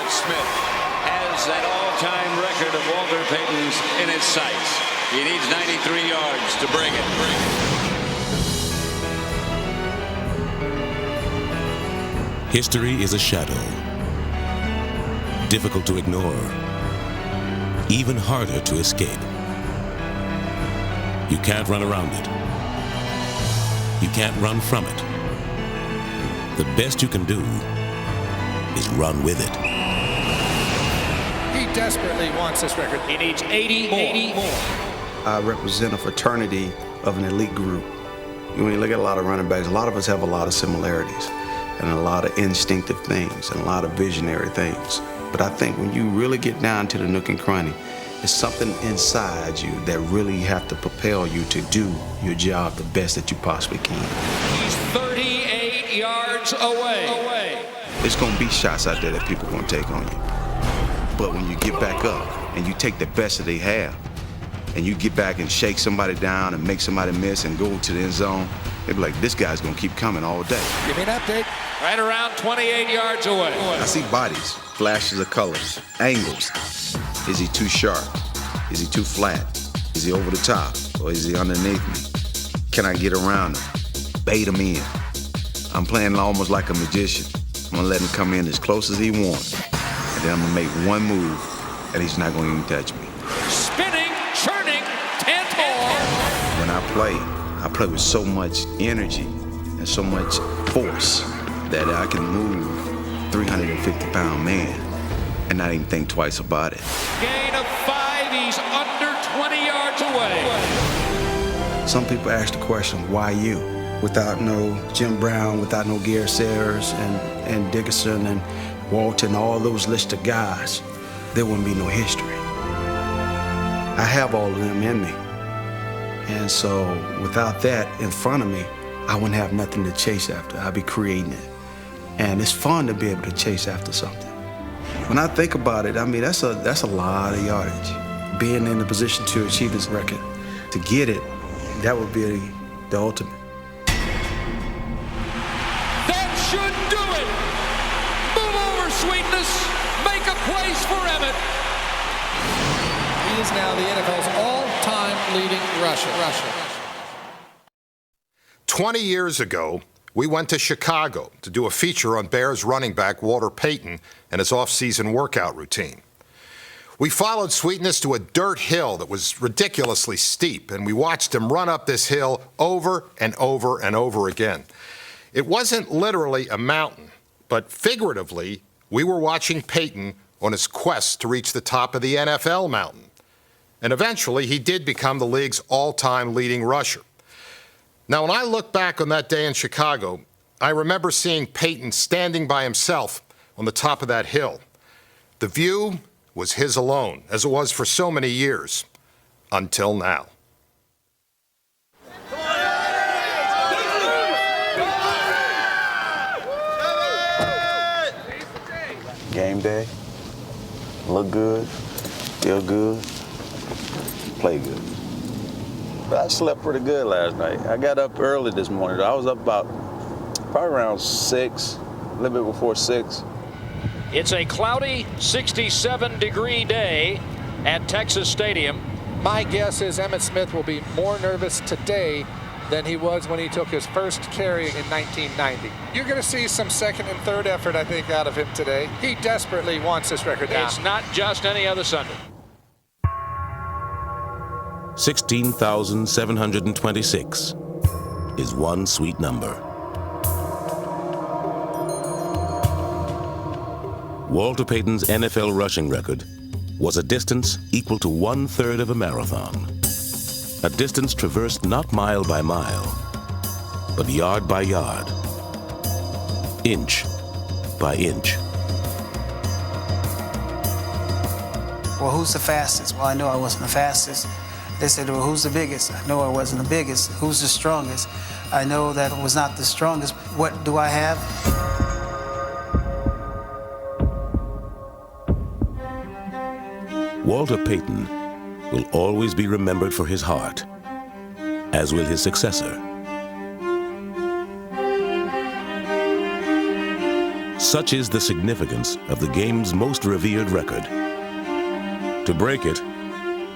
Emmitt Smith has that all-time record of Walter Payton's in his sights. He needs 93 yards to bring it. History is a shadow, difficult to ignore, even harder to escape. You can't run around it. You can't run from it. The best you can do is run with it. He desperately wants this record. He needs 80 more. I represent a fraternity of an elite group. When you look at a lot of running backs, a lot of us have a lot of similarities and a lot of instinctive things and a lot of visionary things. But I think when you really get down to the nook and cranny, it's something inside you that really have to propel you to do your job the best that you possibly can. He's 38 yards away. There's going to be shots out there that people are going to take on you. But when you get back up and you take the best that they have, and you get back and shake somebody down and make somebody miss and go to the end zone, they be like, this guy's going to keep coming all day. Give me an update. Right around 28 yards away. I see bodies, flashes of colors, angles. Is he too sharp? Is he too flat? Is he over the top? Or is he underneath me? Can I get around him? Bait him in. I'm playing almost like a magician. I'm gonna let him come in as close as he wants. And then I'm gonna make one move and he's not gonna even touch me. Spinning, churning, 10 more. When I play with so much energy and so much force that I can move 350-pound man and not even think twice about it. Gain of 5, he's under 20 yards away. Some people ask the question, why you? Without no Jim Brown, without no Gary Sayers and Dickerson and Walton, all those list of guys, there wouldn't be no history. I have all of them in me. And so without that in front of me, I wouldn't have nothing to chase after. I'd be creating it. And it's fun to be able to chase after something. When I think about it, I mean, that's a lot of yardage. Being in the position to achieve this record, to get it, that would be the ultimate. That should do it. Move over, Sweetness. Make a place for Emmitt. He is now the NFL's all-time leading rusher. 20 years ago, we went to Chicago to do a feature on Bears running back Walter Payton and his off-season workout routine. We followed Sweetness to a dirt hill that was ridiculously steep, and we watched him run up this hill over and over and over again. It wasn't literally a mountain, but figuratively, we were watching Payton on his quest to reach the top of the NFL mountain. And eventually, he did become the league's all-time leading rusher. Now, when I look back on that day in Chicago, I remember seeing Payton standing by himself on the top of that hill. The view was his alone, as it was for so many years, until now. Game day, look good, feel good, play good. But I slept pretty good last night. I got up early this morning. I was up probably around 6, a little bit before 6. It's a cloudy 67-degree day at Texas Stadium. My guess is Emmitt Smith will be more nervous today than he was when he took his first carry in 1990. You're going to see some second and third effort, I think, out of him today. He desperately wants this record now. It's not just any other Sunday. 16,726 is one sweet number. Walter Payton's NFL rushing record was a distance equal to 1/3 of a marathon. A distance traversed not mile by mile, but yard by yard, inch by inch. Well, who's the fastest? Well, I know I wasn't the fastest. They said, well, who's the biggest? I know I wasn't the biggest. Who's the strongest? I know that I was not the strongest. What do I have? Walter Payton will always be remembered for his heart, as will his successor. Such is the significance of the game's most revered record. To break it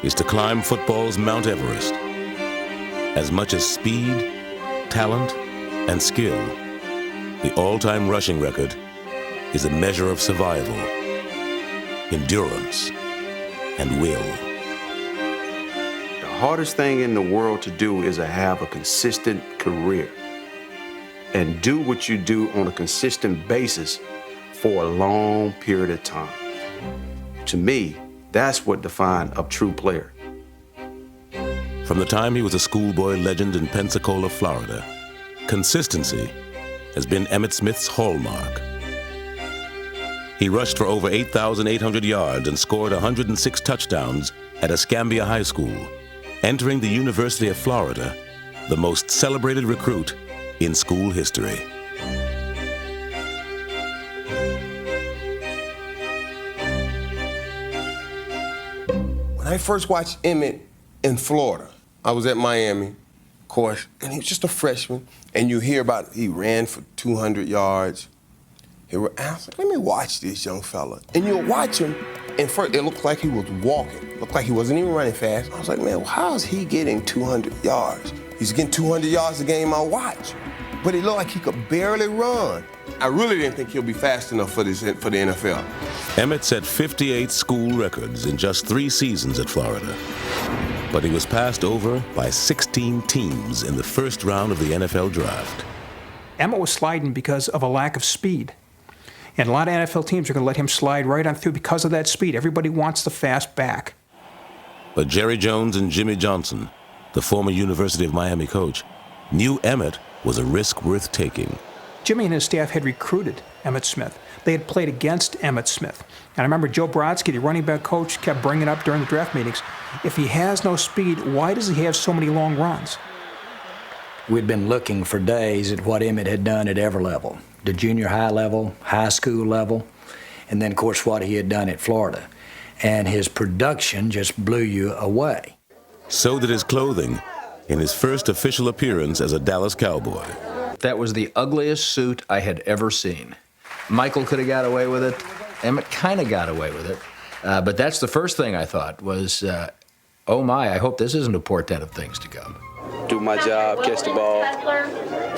is to climb football's Mount Everest. As much as speed, talent, and skill, the all-time rushing record is a measure of survival, endurance, and will. The hardest thing in the world to do is to have a consistent career and do what you do on a consistent basis for a long period of time. To me, that's what defines a true player. From the time he was a schoolboy legend in Pensacola, Florida, consistency has been Emmitt Smith's hallmark. He rushed for over 8,800 yards and scored 106 touchdowns at Escambia High School, entering the University of Florida, the most celebrated recruit in school history. When I first watched Emmitt in Florida, I was at Miami, of course, and he was just a freshman, and you hear about he ran for 200 yards. I was like, let me watch this young fella. And you'll watch him, and first it looked like he was walking. It looked like he wasn't even running fast. I was like, man, how is he getting 200 yards? He's getting 200 yards a game I watch. But it looked like he could barely run. I really didn't think he'll be fast enough for the NFL. Emmitt set 58 school records in just 3 seasons at Florida. But he was passed over by 16 teams in the first round of the NFL draft. Emmitt was sliding because of a lack of speed. And a lot of NFL teams are going to let him slide right on through because of that speed. Everybody wants the fast back. But Jerry Jones and Jimmy Johnson, the former University of Miami coach, knew Emmitt was a risk worth taking. Jimmy and his staff had recruited Emmitt Smith. They had played against Emmitt Smith. And I remember Joe Brodsky, the running back coach, kept bringing up during the draft meetings, if he has no speed, why does he have so many long runs? We'd been looking for days at what Emmitt had done at every level, the junior high level, high school level, and then, of course, what he had done at Florida. And his production just blew you away. So did his clothing in his first official appearance as a Dallas Cowboy. That was the ugliest suit I had ever seen. Michael could have got away with it. Emmitt kind of got away with it. But that's the first thing I thought was, oh my, I hope this isn't a portent of things to come. Do my job, catch the ball,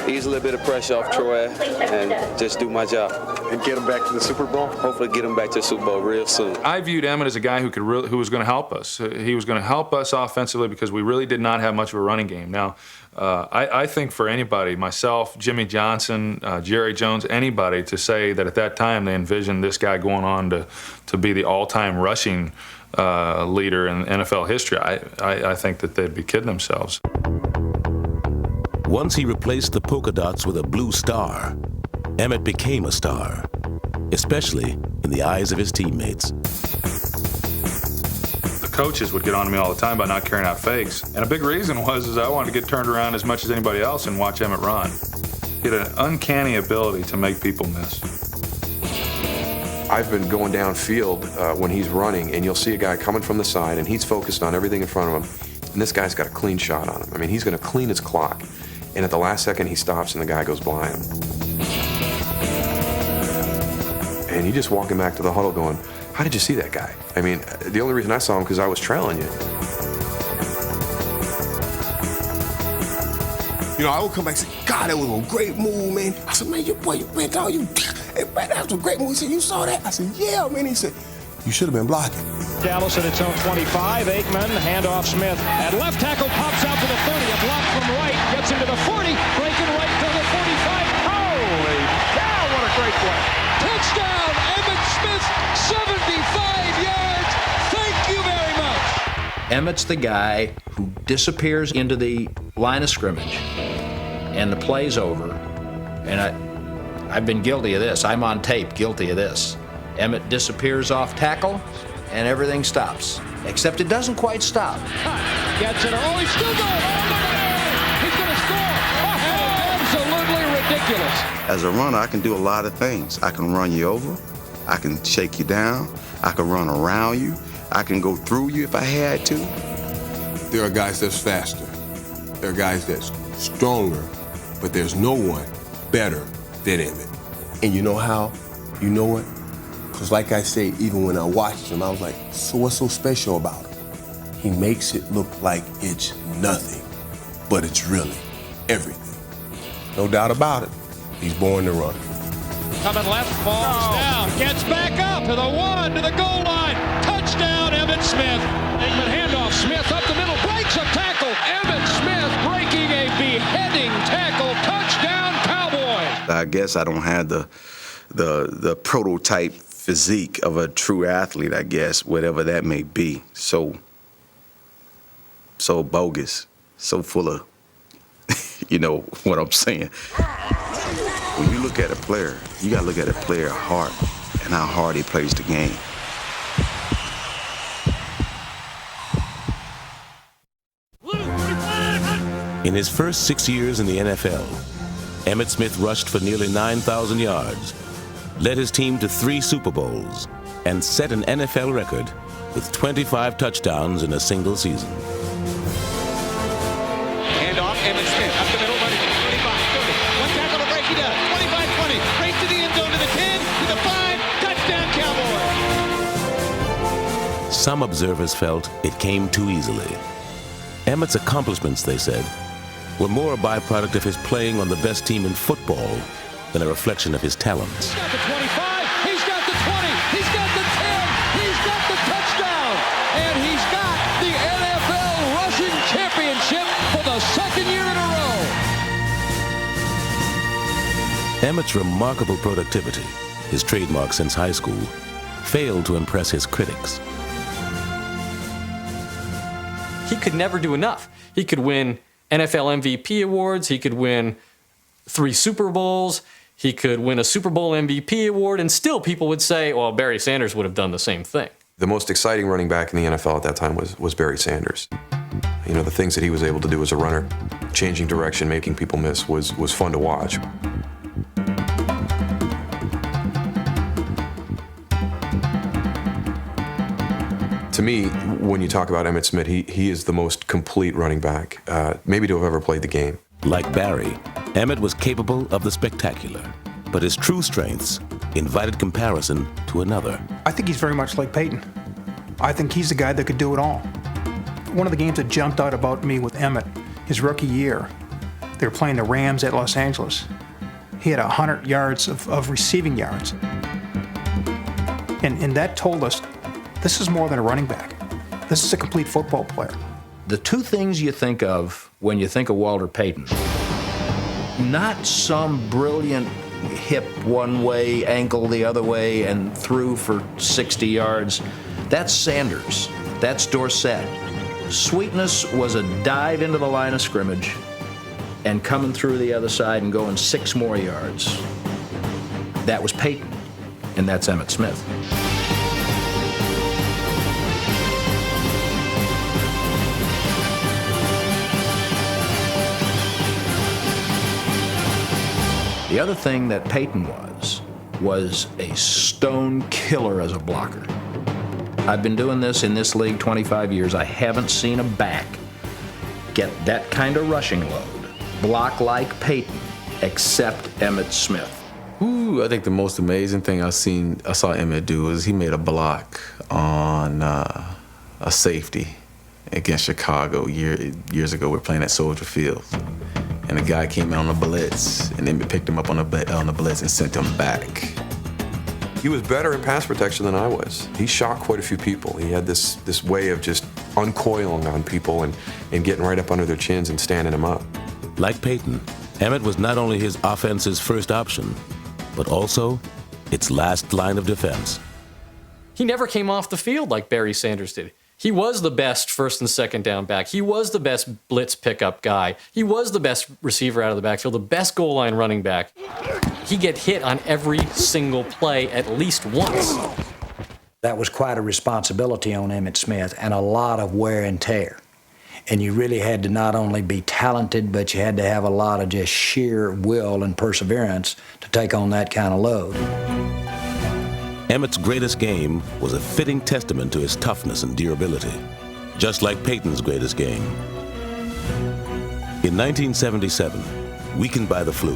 ease a little bit of pressure off Troy, and just do my job. And get him back to the Super Bowl? Hopefully get him back to the Super Bowl real soon. I viewed Emmitt as a guy who was going to help us. He was going to help us offensively because we really did not have much of a running game. Now, I think for anybody, myself, Jimmy Johnson, Jerry Jones, anybody, to say that at that time they envisioned this guy going on to be the all-time rushing leader in NFL history, I think that they'd be kidding themselves. Once he replaced the polka dots with a blue star, Emmitt became a star, especially in the eyes of his teammates. The coaches would get on to me all the time about not carrying out fakes, and a big reason was I wanted to get turned around as much as anybody else and watch Emmitt run. He had an uncanny ability to make people miss. I've been going downfield when he's running, and you'll see a guy coming from the side, and he's focused on everything in front of him, and this guy's got a clean shot on him. I mean, he's going to clean his clock, and at the last second, he stops, and the guy goes blind. And you just walking back to the huddle going, how did you see that guy? I mean, the only reason I saw him because I was trailing you. You know, I would come back and say, God, that was a great move, man. I said, man, man, dog, hey, man, that was a great move. He said, you saw that? I said, yeah, man. He said, you should have been blocking. Dallas at its own 25. Aikman, handoff Smith. At left tackle, pops out to the 30. A block from right, gets into the 40. Breaking right to the 45. Holy cow, what a great play. Touchdown, Emmitt Smith, 75 yards. Thank you very much. Emmitt's the guy who disappears into the line of scrimmage, and the play's over. And I've been guilty of this. I'm on tape guilty of this. Emmitt disappears off tackle, and everything stops. Except it doesn't quite stop. Gets it. Oh, he's still going. Oh, he's going to score. Oh, absolutely ridiculous. As a runner, I can do a lot of things. I can run you over. I can shake you down. I can run around you. I can go through you if I had to. There are guys that's faster. There are guys that's stronger, but there's no one better than Emmitt. And you know how? You know what? Because like I say, even when I watched him, I was like, so what's so special about him? He makes it look like it's nothing, but it's really everything. No doubt about it. He's born to run. Coming left, falls down, gets back up to the 1, to the goal line. Touchdown, Emmitt Smith. Aikman handoff, Smith up the middle, breaks a tackle. Emmitt Smith breaking a beheading tackle. Touchdown, Cowboys. I guess I don't have the prototype physique of a true athlete, I guess, whatever that may be. So bogus, so full of, you know what I'm saying. When you look at a player, you gotta look at a player's heart and how hard he plays the game. In his first 6 years in the NFL, Emmitt Smith rushed for nearly 9,000 yards, led his team to 3 Super Bowls, and set an NFL record with 25 touchdowns in a single season. Hand off, Emmitt Smith up the middle, running 25, 30. One tackle to break, he does. 25, 20. Straight to the end zone, to the 10, to the 5. Touchdown, Cowboys. Some observers felt it came too easily. Emmitt's accomplishments, they said, were more a byproduct of his playing on the best team in football than a reflection of his talents. He's got the 25, he's got the 20, he's got the 10, he's got the touchdown, and he's got the NFL rushing championship for the second year in a row. Emmitt's remarkable productivity, his trademark since high school, failed to impress his critics. He could never do enough. He could win NFL MVP awards, he could win 3 Super Bowls, he could win a Super Bowl MVP award, and still people would say, well, Barry Sanders would have done the same thing. The most exciting running back in the NFL at that time was Barry Sanders. You know, the things that he was able to do as a runner, changing direction, making people miss, was fun to watch. To me, when you talk about Emmitt Smith, he is the most complete running back, maybe to have ever played the game. Like Barry, Emmitt was capable of the spectacular, but his true strengths invited comparison to another. I think he's very much like Peyton. I think he's the guy that could do it all. One of the games that jumped out about me with Emmitt, his rookie year, they were playing the Rams at Los Angeles. He had 100 yards of receiving yards. And that told us, this is more than a running back. This is a complete football player. The 2 things you think of when you think of Walter Payton, not some brilliant hip one way, ankle the other way, and threw for 60 yards. That's Sanders. That's Dorsett. Sweetness was a dive into the line of scrimmage and coming through the other side and going 6 more yards. That was Peyton, and that's Emmitt Smith. The other thing that Peyton was a stone killer as a blocker. I've been doing this in this league 25 years. I haven't seen a back get that kind of rushing load, block like Peyton, except Emmitt Smith. Ooh, I think the most amazing thing I saw Emmitt do is he made a block on a safety against Chicago years ago. We were playing at Soldier Field. And the guy came out on a blitz, and then picked him up on the blitz and sent him back. He was better in pass protection than I was. He shot quite a few people. He had this way of just uncoiling on people and getting right up under their chins and standing them up. Like Peyton, Emmitt was not only his offense's first option, but also its last line of defense. He never came off the field like Barry Sanders did. He was the best first and second down back. He was the best blitz pickup guy. He was the best receiver out of the backfield, the best goal line running back. He get hit on every single play at least once. That was quite a responsibility on Emmitt Smith and a lot of wear and tear. And you really had to not only be talented, but you had to have a lot of just sheer will and perseverance to take on that kind of load. Emmitt's greatest game was a fitting testament to his toughness and durability, just like Peyton's greatest game. In 1977, weakened by the flu,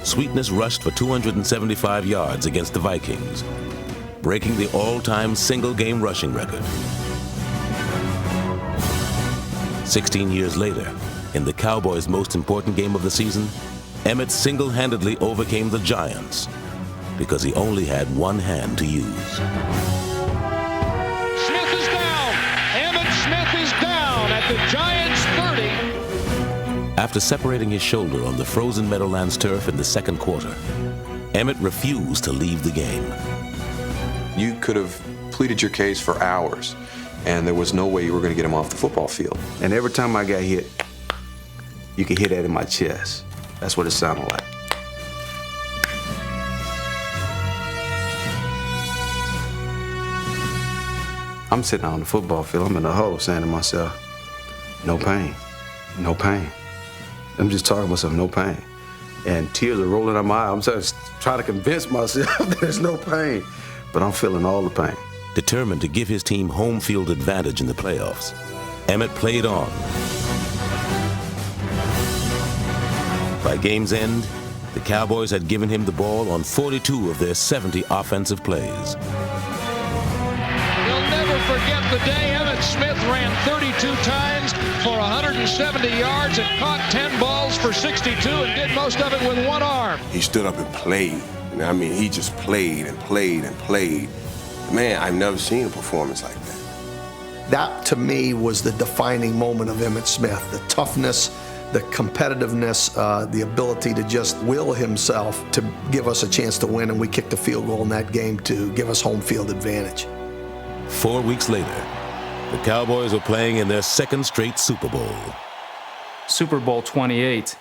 Sweetness rushed for 275 yards against the Vikings, breaking the all-time single-game rushing record. 16 years later, in the Cowboys' most important game of the season, Emmitt single-handedly overcame the Giants because he only had one hand to use. Smith is down. Emmitt Smith is down at the Giants' 30. After separating his shoulder on the frozen Meadowlands turf in the second quarter, Emmitt refused to leave the game. You could have pleaded your case for hours, and there was no way you were going to get him off the football field. And every time I got hit, you could hear that in my chest. That's what it sounded like. I'm sitting out on the football field, I'm in the huddle saying to myself, no pain, no pain. I'm just talking to myself, no pain. And tears are rolling out my eyes. I'm just trying to convince myself there's no pain, but I'm feeling all the pain. Determined to give his team home field advantage in the playoffs, Emmitt played on. By game's end, the Cowboys had given him the ball on 42 of their 70 offensive plays. You'll never forget the day Emmitt Smith ran 32 times for 170 yards and caught 10 balls for 62 and did most of it with one arm. He stood up and played. You know, I mean, he just played and played and played. Man, I've never seen a performance like that. That, to me, was the defining moment of Emmitt Smith. The toughness, the competitiveness, the ability to just will himself to give us a chance to win, and we kicked a field goal in that game to give us home field advantage. 4 weeks later, the Cowboys were playing in their second straight Super Bowl. Super Bowl 28,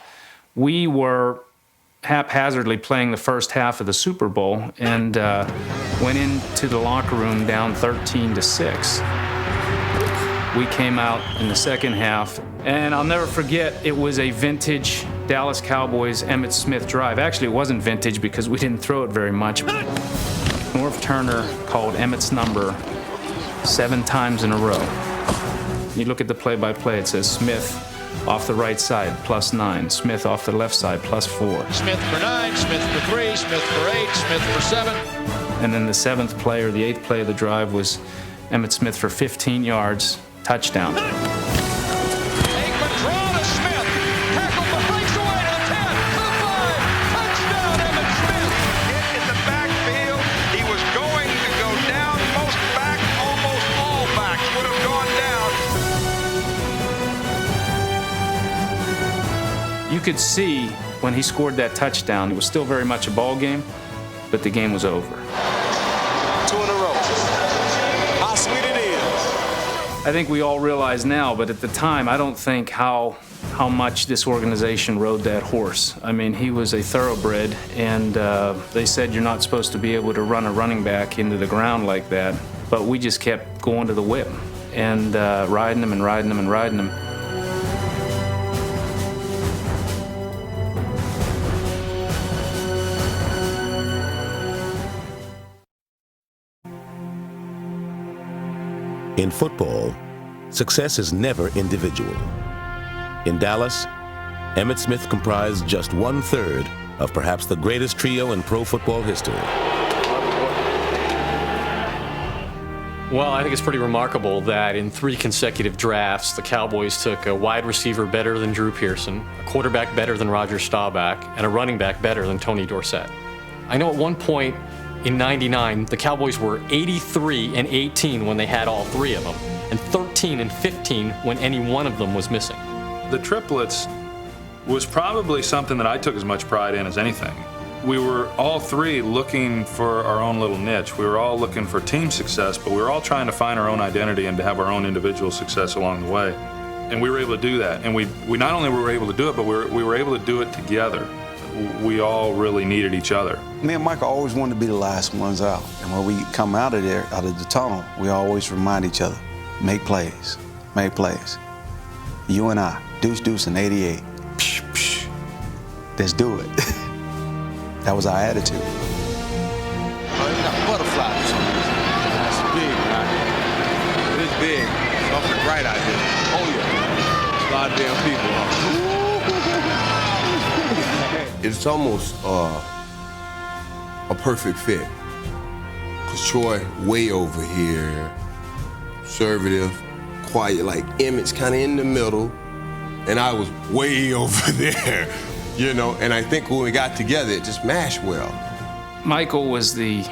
we were haphazardly playing the first half of the Super Bowl and went into the locker room down 13-6. We came out in the second half, and I'll never forget, it was a vintage Dallas Cowboys Emmitt Smith drive. Actually, it wasn't vintage because we didn't throw it very much. Norv Turner called Emmitt's number 7 times in a row. You look at the play-by-play, it says Smith off the right side, +9. Smith off the left side, +4. Smith for 9, Smith for 3, Smith for 8, Smith for 7. And then the 7th play, or the 8th play of the drive, was Emmitt Smith for 15 yards, touchdown. Aikman draw to Smith. Tackle for breaks away to the 10, to the 5. Touchdown, Emmitt Smith. Hit in the backfield. He was going to go down. Most back, almost all backs would have gone down. You could see when he scored that touchdown, it was still very much a ball game, but the game was over. 2 in a row. How sweet it is. I think we all realize now, but at the time, I don't think how much this organization rode that horse. I mean, he was a thoroughbred, and they said you're not supposed to be able to run a running back into the ground like that, but we just kept going to the whip and riding him and riding him and riding him. In football, success is never individual. In Dallas, Emmitt Smith comprised just 1/3 of perhaps the greatest trio in pro football history. Well, I think it's pretty remarkable that in 3 consecutive drafts, the Cowboys took a wide receiver better than Drew Pearson, a quarterback better than Roger Staubach, and a running back better than Tony Dorsett. I know at one point in '99, the Cowboys were 83-18 when they had all 3 of them, and 13-15 when any one of them was missing. The triplets was probably something that I took as much pride in as anything. We were all 3 looking for our own little niche. We were all looking for team success, but we were all trying to find our own identity and to have our own individual success along the way. And we were able to do that. And we not only were able to do it, but we were able to do it together. We all really needed each other. Me and Michael always wanted to be the last ones out. And when we come out of there, out of the tunnel, we always remind each other, make plays, make plays. You and I, deuce in '88, psh, psh, let's do it. That was our attitude. Oh, you got butterflies on this. That's big, man. It is big. It's awfully bright out here. Oh, yeah. There's a lot of damn people, huh? It it's almost a perfect fit. Because Troy way over here, conservative, quiet, like Emmitt's kind of in the middle, and I was way over there, you know? And I think when we got together, it just mashed well. Michael was the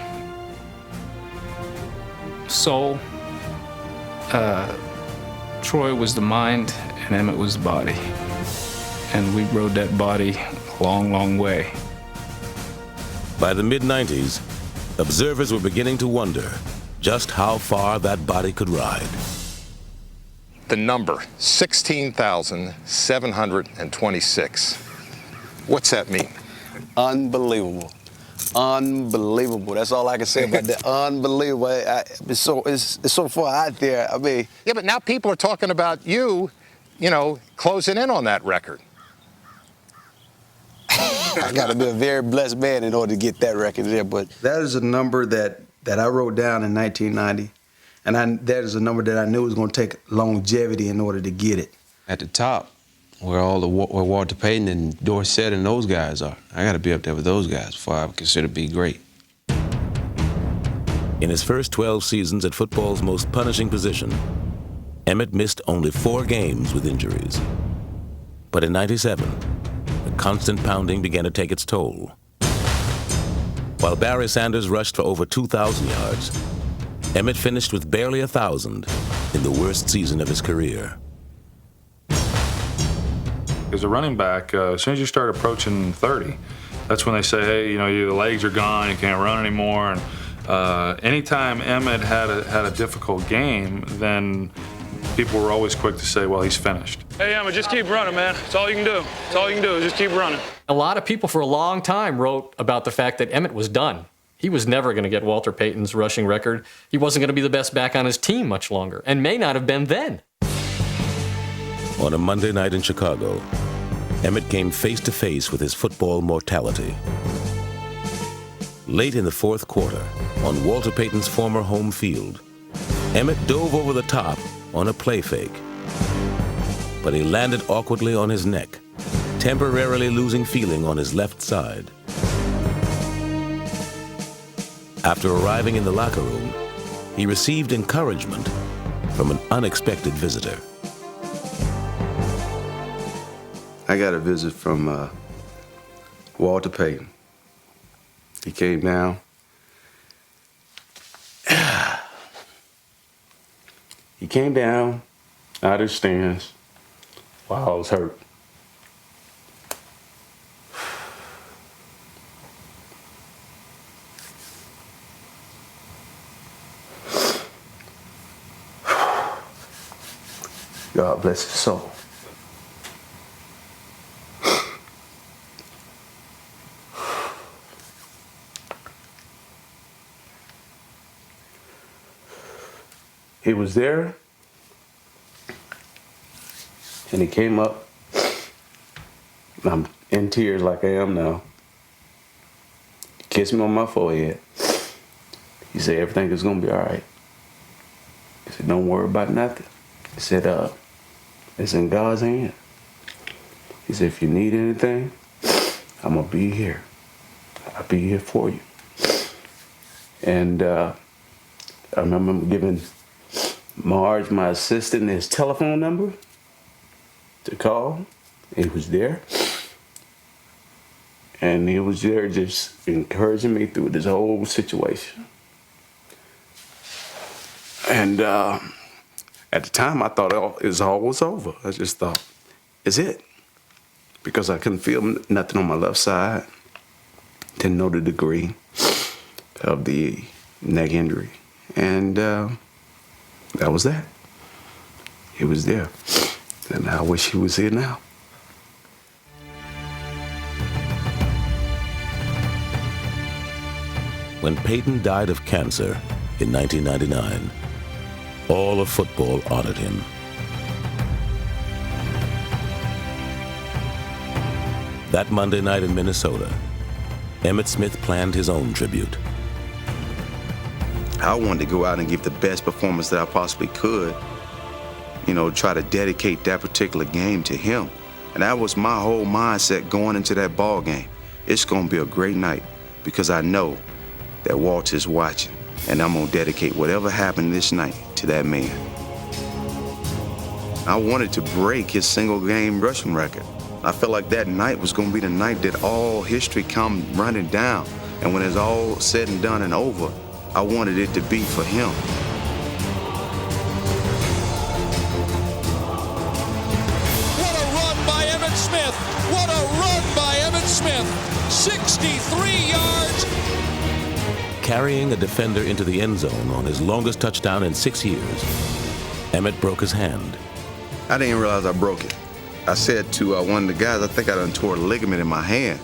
soul, Troy was the mind, and Emmitt was the body. And we rode that body a long, long way. By the mid-90s, observers were beginning to wonder just how far that body could ride. The number, 16,726. What's that mean? Unbelievable. Unbelievable. That's all I can say about that. Unbelievable. It's so far out there. I mean. Yeah, but now people are talking about you know, closing in on that record. I got to be a very blessed man in order to get that record there, but. That is a number that I wrote down in 1990, and that is a number that I knew was going to take longevity in order to get it. At the top, where where Walter Payton and Dorsett and those guys are, I got to be up there with those guys before I consider be great. In his first 12 seasons at football's most punishing position, Emmitt missed only 4 games with injuries. But in '97, the constant pounding began to take its toll. While Barry Sanders rushed for over 2,000 yards, Emmitt finished with barely 1,000 in the worst season of his career. As a running back, as soon as you start approaching 30, that's when they say, hey, you know, your legs are gone, you can't run anymore. And anytime Emmitt had a difficult game, then people were always quick to say, well, he's finished. Hey, Emmitt, just keep running, man. That's all you can do. That's all you can do is just keep running. A lot of people for a long time wrote about the fact that Emmitt was done. He was never going to get Walter Payton's rushing record. He wasn't going to be the best back on his team much longer, and may not have been then. On a Monday night in Chicago, Emmitt came face to face with his football mortality. Late in the fourth quarter, on Walter Payton's former home field, Emmitt dove over the top on a play fake. But he landed awkwardly on his neck, temporarily losing feeling on his left side. After arriving in the locker room, he received encouragement from an unexpected visitor. I got a visit from Walter Payton. He came down. He came down out of the stands while I was hurt. God bless his soul. He was there, and he came up. I'm in tears like I am now. He kissed me on my forehead. He said, everything is gonna be all right. He said, don't worry about nothing. He said, it's in God's hand. He said, if you need anything, I'm gonna be here. I'll be here for you. And I remember giving Marge, my assistant, his telephone number to call. He was there. And he was there just encouraging me through this whole situation. And at the time, I thought it was always over. I just thought, it's it. Because I couldn't feel nothing on my left side. Didn't know the degree of the neck injury. And that was that. He was there. And I wish he was here now. When Payton died of cancer in 1999, all of football honored him. That Monday night in Minnesota, Emmitt Smith planned his own tribute. I wanted to go out and give the best performance that I possibly could, you know, try to dedicate that particular game to him. And that was my whole mindset going into that ball game. it's going to be a great night because I know that Walt is watching, and I'm going to dedicate whatever happened this night to that man. I wanted to break his single-game rushing record. I felt like that night was going to be the night that all history come running down. And when it's all said and done and over, I wanted it to be for him. What a run by Emmitt Smith! What a run by Emmitt Smith! 63 yards! Carrying a defender into the end zone on his longest touchdown in 6 years, Emmitt broke his hand. I didn't realize I broke it. I said to one of the guys, I think I done tore a ligament in my hand.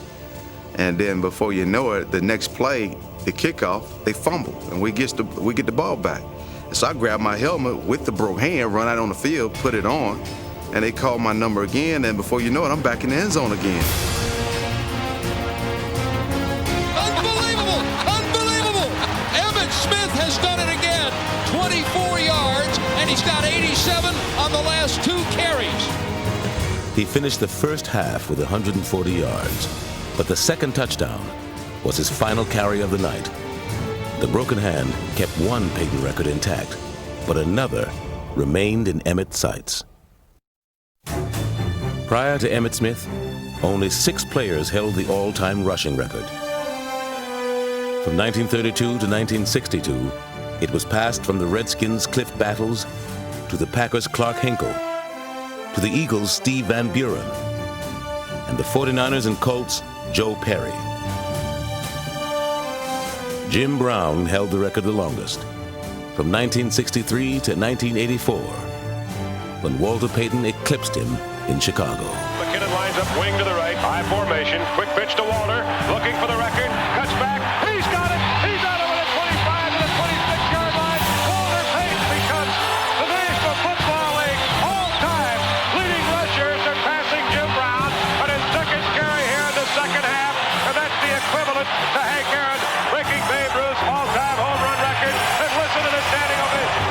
And then before you know it, the next play, the kickoff, they fumble, and we get the ball back. And so I grabbed my helmet with the broke hand, run out on the field, put it on, and they called my number again, and before you know it, I'm back in the end zone again. Unbelievable! Unbelievable! Emmitt Smith has done it again. 24 yards, and he's got 87 on the last 2 carries. He finished the first half with 140 yards, but the second touchdown was his final carry of the night. The broken hand kept one Peyton record intact, but another remained in Emmitt's sights. Prior to Emmitt Smith, only 6 players held the all-time rushing record. From 1932 to 1962, it was passed from the Redskins' Cliff Battles to the Packers' Clark Hinkle, to the Eagles' Steve Van Buren, and the 49ers and Colts' Joe Perry. Jim Brown held the record the longest, from 1963 to 1984, when Walter Payton eclipsed him in Chicago. McKinnon lines up wing to the right, high formation, quick pitch to Walter, looking for the record, cuts back, he's got it! He's out of it at 25 to the 26-yard line. Walter Payton becomes the National Football League all-time leading rusher, surpassing Jim Brown, but his second carry here in the second half, and that's the equivalent to Hank Aaron breaking Babe Ruth's all-time home run record. And listen to the standing ovation.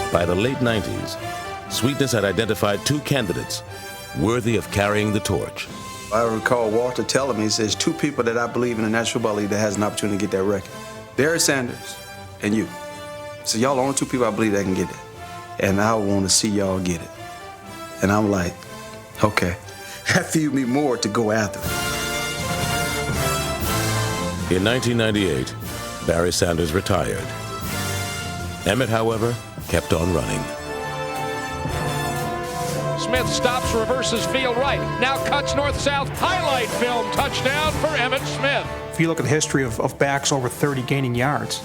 By the late 90s, Sweetness had identified 2 candidates worthy of carrying the torch. I recall Walter telling me, he says, 2 people that I believe in the National Football League that has an opportunity to get that record. Barry Sanders and you. So y'all are the only 2 people I believe that can get it. And I want to see y'all get it. And I'm like, okay. That fueled me more to go after it. In 1998, Barry Sanders retired. Emmitt, however, kept on running. Smith stops, reverses field right. Now cuts north-south. Highlight film touchdown for Emmitt Smith. If you look at the history of backs over 30 gaining yards,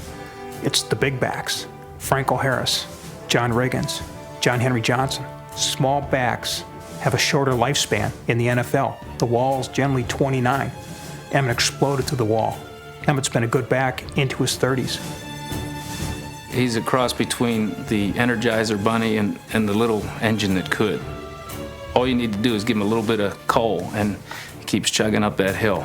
it's the big backs. Franco Harris, John Riggins, John Henry Johnson. Small backs have a shorter lifespan in the NFL. The wall's generally 29. Emmitt exploded to the wall. Emmitt's been a good back into his 30s. He's a cross between the Energizer Bunny and the little engine that could. All you need to do is give him a little bit of coal, and he keeps chugging up that hill.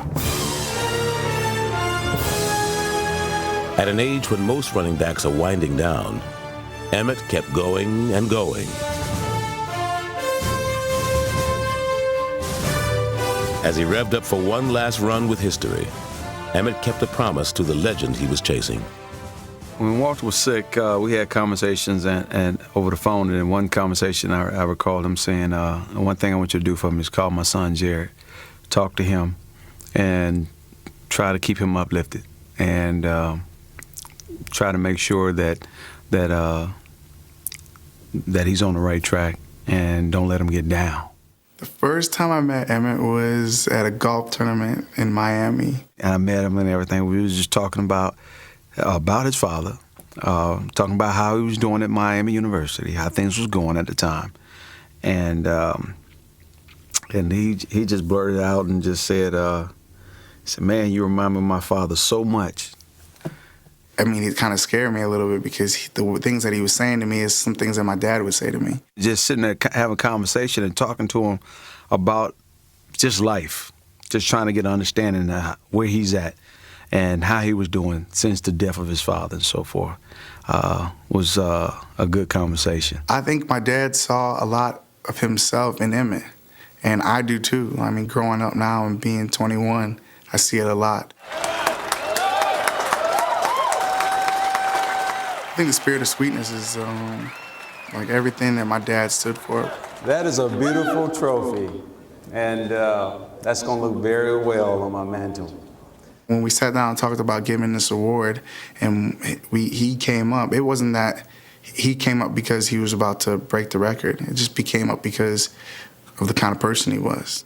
At an age when most running backs are winding down, Emmitt kept going and going. As he revved up for one last run with history, Emmitt kept a promise to the legend he was chasing. When Walter was sick, we had conversations and over the phone, and in one conversation I recalled him saying, one thing I want you to do for me is call my son Jared, talk to him, and try to keep him uplifted, and try to make sure that he's on the right track, and don't let him get down. The first time I met Emmitt was at a golf tournament in Miami. And I met him and everything. We was just talking about his father, talking about how he was doing at Miami University, how things was going at the time. And he just blurted out and just said, man, you remind me of my father so much. I mean, it kind of scared me a little bit because the things that he was saying to me is some things that my dad would say to me. Just sitting there having a conversation and talking to him about just life, just trying to get an understanding of where he's at and how he was doing since the death of his father and so forth, was a good conversation. I think my dad saw a lot of himself in Emmitt, And I do too. I mean, growing up now and being 21, I see it a lot. I think the spirit of sweetness is like everything that my dad stood for. That is a beautiful trophy, and that's going to look very well on my mantle. When we sat down and talked about giving this award, and he came up, it wasn't that he came up because he was about to break the record. It just became up because of the kind of person he was.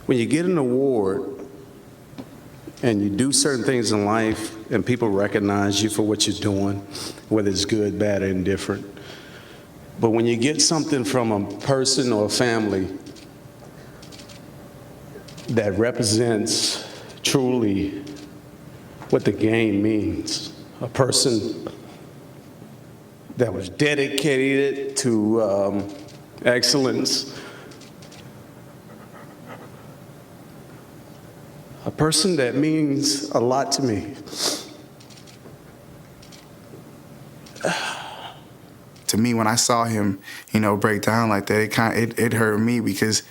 When you get an award and you do certain things in life and people recognize you for what you're doing, whether it's good, bad, or indifferent, but when you get something from a person or a family that represents truly what the game means, a person that was dedicated to excellence, a person that means a lot to me. To me, when I saw him, break down like that, it hurt me because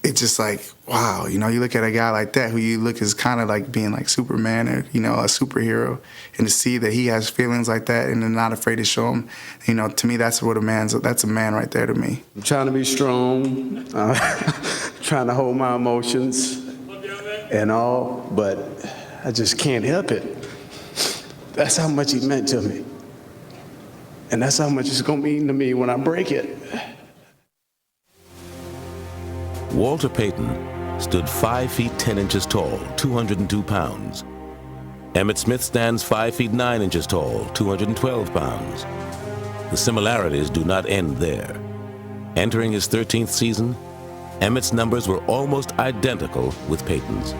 it's just like, wow, you look at a guy like that who you look as kind of like being like Superman or, a superhero, and to see that he has feelings like that and they're not afraid to show them, to me, that's a man right there to me. I'm trying to be strong, trying to hold my emotions and all, but I just can't help it. That's how much he meant to me. And that's how much it's gonna mean to me when I break it. Walter Payton stood 5 feet 10 inches tall, 202 pounds. Emmitt Smith stands 5 feet 9 inches tall, 212 pounds. The similarities do not end there. Entering his 13th season, Emmitt's numbers were almost identical with Payton's.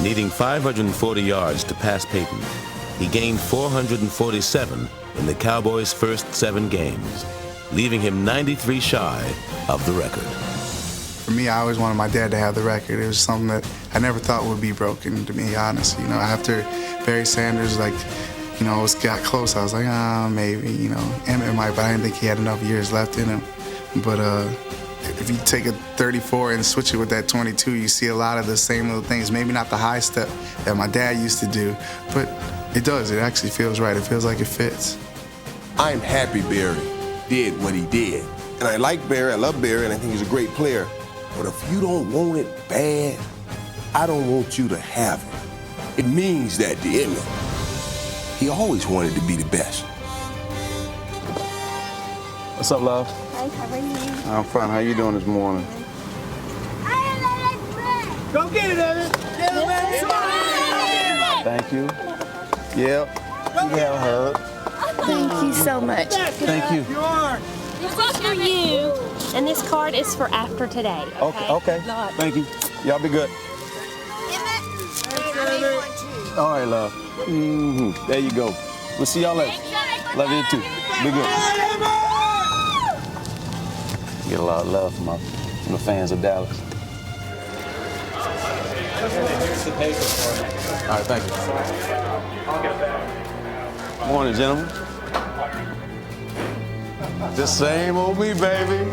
Needing 540 yards to pass Payton, he gained 447 in the Cowboys' first 7 games, leaving him 93 shy of the record. For me, I always wanted my dad to have the record. It was something that I never thought would be broken, to be honest. After Barry Sanders, got close, I was like, maybe, Emmitt might, but I didn't think he had enough years left in him. But if you take a 34 and switch it with that 22, you see a lot of the same little things. Maybe not the high step that my dad used to do, but it does. It actually feels right. It feels like it fits. I'm happy Barry did what he did. And I like Barry, I love Barry, and I think he's a great player. But if you don't want it bad, I don't want you to have it. It means that to Emmitt. He always wanted to be the best. What's up, love? Hi, how are you? I'm fine. How you doing this morning? Go get it, Emmitt. Get it, man. Thank you. Yep. You have a hug. Thank you so much. Thank you. This is for you, and this card is for after today. Okay. Thank you. Y'all be good. All right, love. There you go. We'll see y'all later. Love you too. Be good. Get a lot of love from the fans of Dallas. Here's the paper for you. All right, thank you. Morning, gentlemen. The same old me, baby.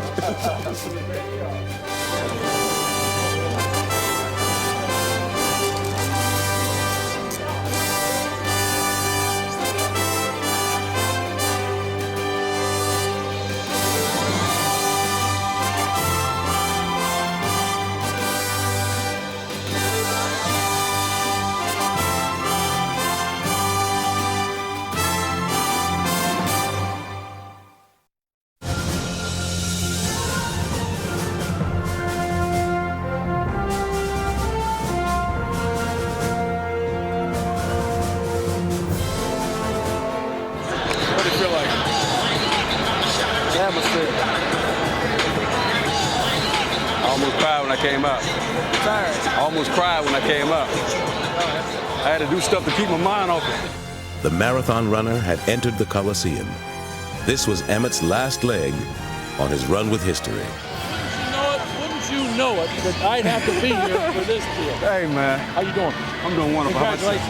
Came up. Sorry. Almost cried when I came up. I had to do stuff to keep my mind off it. The marathon runner had entered the Coliseum. This was Emmitt's last leg on his run with history. Wouldn't you know it that I'd have to be here for this deal? Hey, man. How you doing? I'm doing wonderful. Congratulations.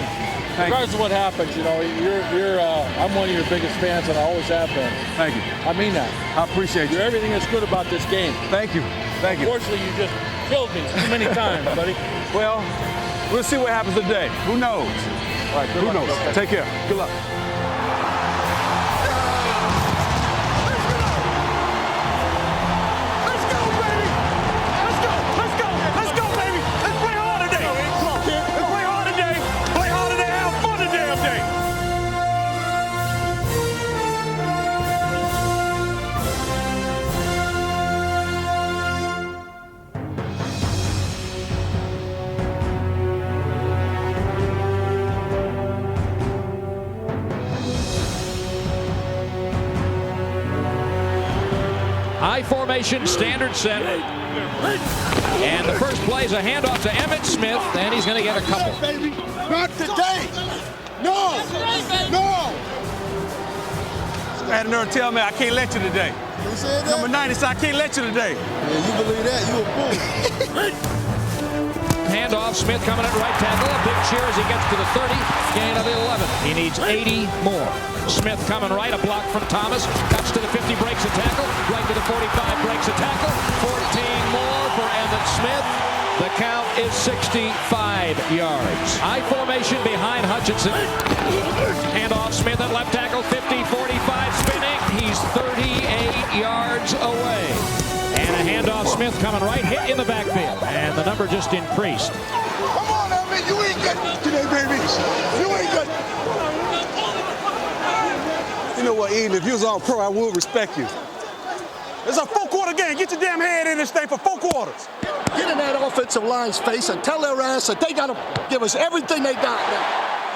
Regardless of what happens, you know, I'm one of your biggest fans, and I always have been. Thank you. I mean that. I appreciate you. You're everything that's good about this game. Thank you. Thank you. Unfortunately, you just killed me too many times, buddy. Well, we'll see what happens today. Who knows? All right, Who knows? Take care. Good luck. I formation, standard set. And the first play is a handoff to Emmitt Smith, and he's going to get a couple. Not today. No. No. Had nerve tell me I can't let you today. You said that? Number 90 said I can't let you today. Yeah, you believe that? You a fool. Handoff, Smith coming at right tackle. A big cheer as he gets to the 30. Gain of 11. He needs 80 more. Smith coming right, a block from Thomas. Cuts to the 50, breaks a tackle. Right to the 45, breaks a tackle. 14 more for Emmitt Smith. The count is 65 yards. I formation behind Hutchinson. Handoff, Smith at left tackle, 50, 45, spinning. He's 38 yards away. And a handoff, Smith coming right, hit in the backfield. And the number just increased. Come on, Emmitt. You ain't good today, baby. You ain't good. You know what, Eden, if you was all pro, I would respect you. It's a 4-quarter game. Get your damn head in this thing for 4 quarters. Get in that offensive line's face and tell their ass that they got to give us everything they got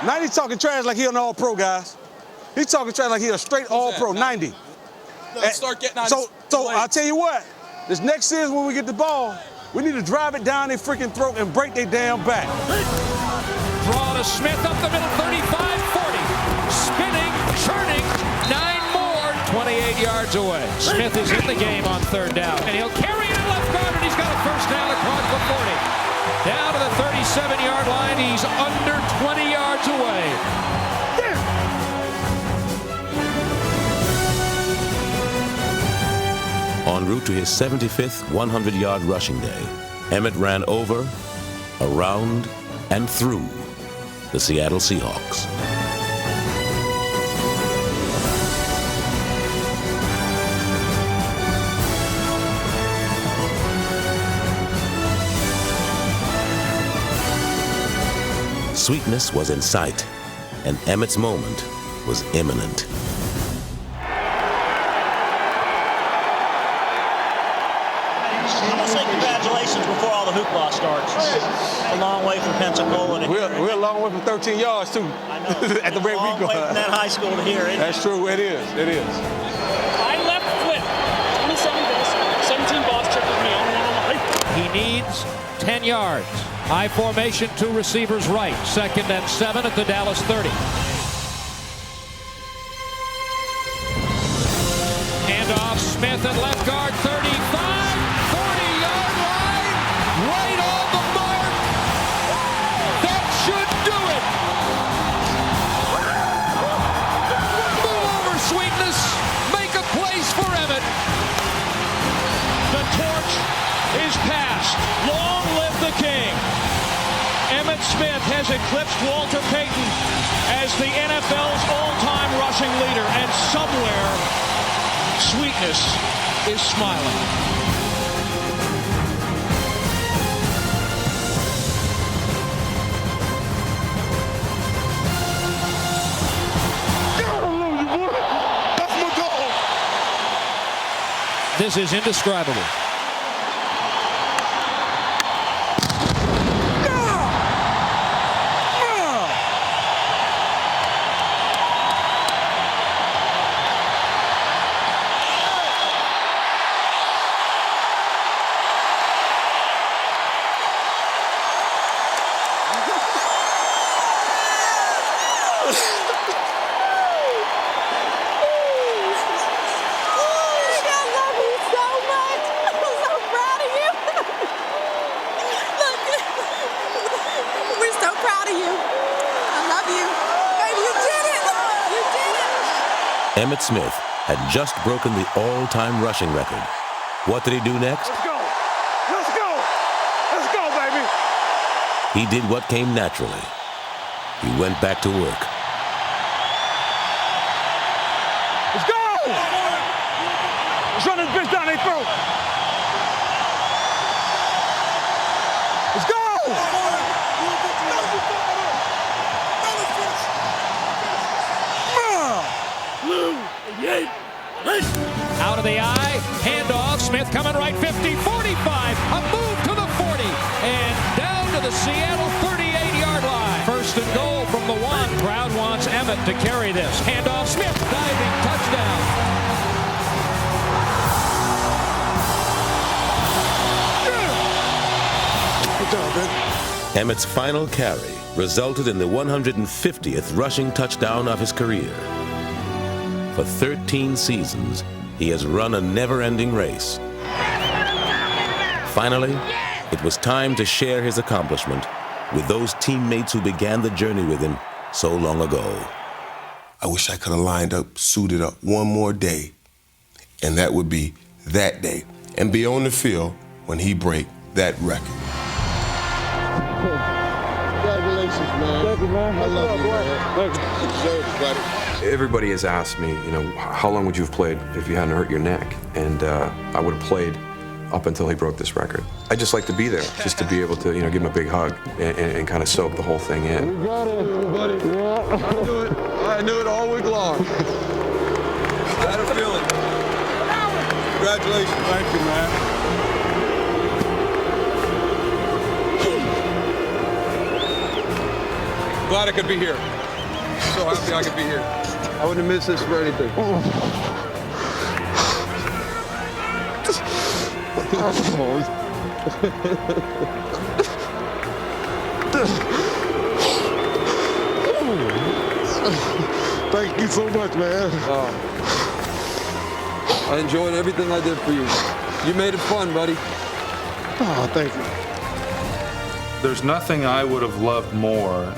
now. 90's talking trash like he an all-pro, guys. He's talking trash like he a straight all-pro, 90. No, start getting on So I'll tell you what. This next series when we get the ball, we need to drive it down their freaking throat and break their damn back. Draw to Smith up the middle, 35, 40. Spinning, churning, 9 more, 28 yards away. Smith is in the game on 3rd down, and he'll carry it in left guard, and he's got a first down across the 40. Down to the 37-yard line, he's under 20 yards away. En route to his 75th 100-yard rushing day, Emmitt ran over, around, and through the Seattle Seahawks. Sweetness was in sight, and Emmitt's moment was imminent. I'm going to say congratulations before all the hoopla starts. A long way from Pensacola. We're a long way from 13 yards, too. I know. At the rate we go. Way from that high school to here. That's true. It is. It is. I left flip. 27 ball, 17 balls tripped with me. He needs 10 yards. High formation, 2 receivers right. 2nd and 7 at the Dallas 30. Handoff, Smith at left guard, 35, 40-yard line. Right on the mark. That should do it. Move over, Sweetness. Make a place for Emmitt. The torch is passed. Long live the king. Emmitt Smith has eclipsed Walter Payton as the NFL's all-time rushing leader, and somewhere, Sweetness is smiling. That's my goal. This is indescribable. Emmitt Smith had just broken the all-time rushing record. What did he do next? Let's go. Let's go. Let's go, baby. He did what came naturally. He went back to work. Let's go. Let's run this bitch down their throat. Let's go. Out of the eye, handoff, Smith coming right 50, 45, a move to the 40, and down to the Seattle 38-yard line. First and goal from the 1. Crowd wants Emmitt to carry this. Handoff, Smith, diving, touchdown. Good job, man. Emmitt's final carry resulted in the 150th rushing touchdown of his career. For 13 seasons, he has run a never-ending race. Finally, it was time to share his accomplishment with those teammates who began the journey with him so long ago. I wish I could have lined up, suited up one more day, and that would be that day, and be on the field when he break that record. Congratulations, man. Thank you, man. I love you, man. Thank you. You deserve it, buddy. Everybody has asked me, how long would you have played if you hadn't hurt your neck? And I would have played up until he broke this record. I'd just like to be there, just to be able to, give him a big hug and kind of soak the whole thing in. You got it, buddy. Yeah. I knew it all week long. I had a feeling. Congratulations. Thank you, man. Glad I could be here. So happy I could be here. I wouldn't miss this for anything. Thank you so much, man. I enjoyed everything I did for you. You made it fun, buddy. Oh, thank you. There's nothing I would have loved more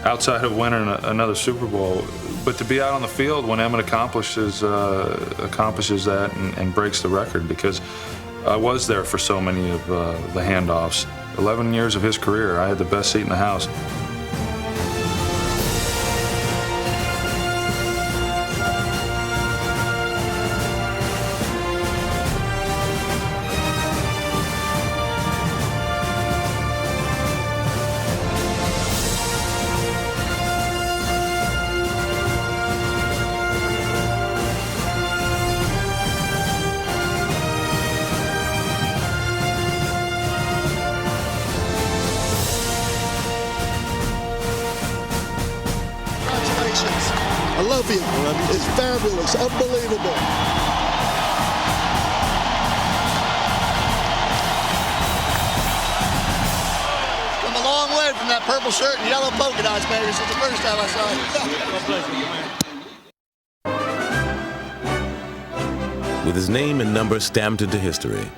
outside of winning another Super Bowl, but to be out on the field when Emmitt accomplishes that and breaks the record, because I was there for so many of the handoffs. 11 years of his career, I had the best seat in the house. I love you. It's fabulous, unbelievable. Come a long way from that purple shirt and yellow polka dots, baby, since the first time I saw With his name and number stamped into history,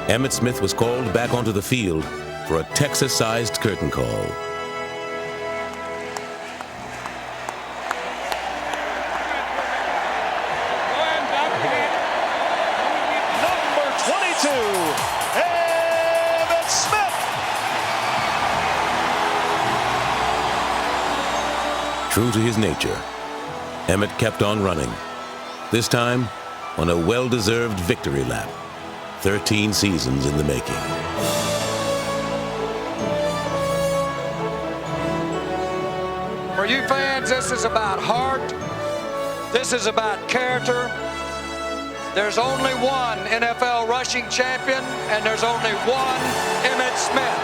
Emmitt Smith was called back onto the field for a Texas-sized curtain call. True to his nature, Emmitt kept on running, this time on a well-deserved victory lap, 13 seasons in the making. For you fans, this is about heart, this is about character. There's only one NFL rushing champion, and there's only one Emmitt Smith.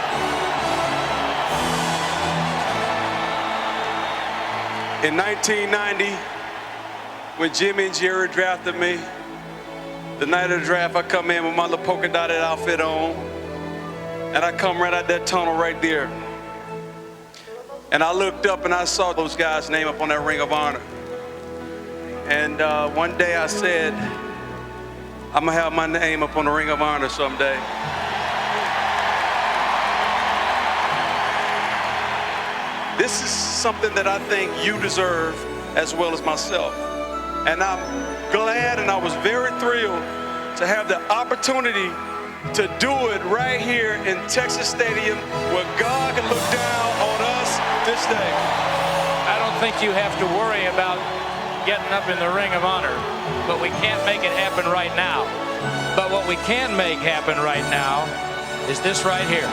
In 1990, when Jimmy and Jerry drafted me, the night of the draft, I come in with my little polka dotted outfit on, and I come right out that tunnel right there. And I looked up and I saw those guys' name up on that Ring of Honor. And one day I said, I'm gonna have my name up on the Ring of Honor someday. This is something that I think you deserve as well as myself. And I'm glad and I was very thrilled to have the opportunity to do it right here in Texas Stadium where God can look down on us this day. I don't think you have to worry about getting up in the Ring of Honor, but we can't make it happen right now. But what we can make happen right now is this right here.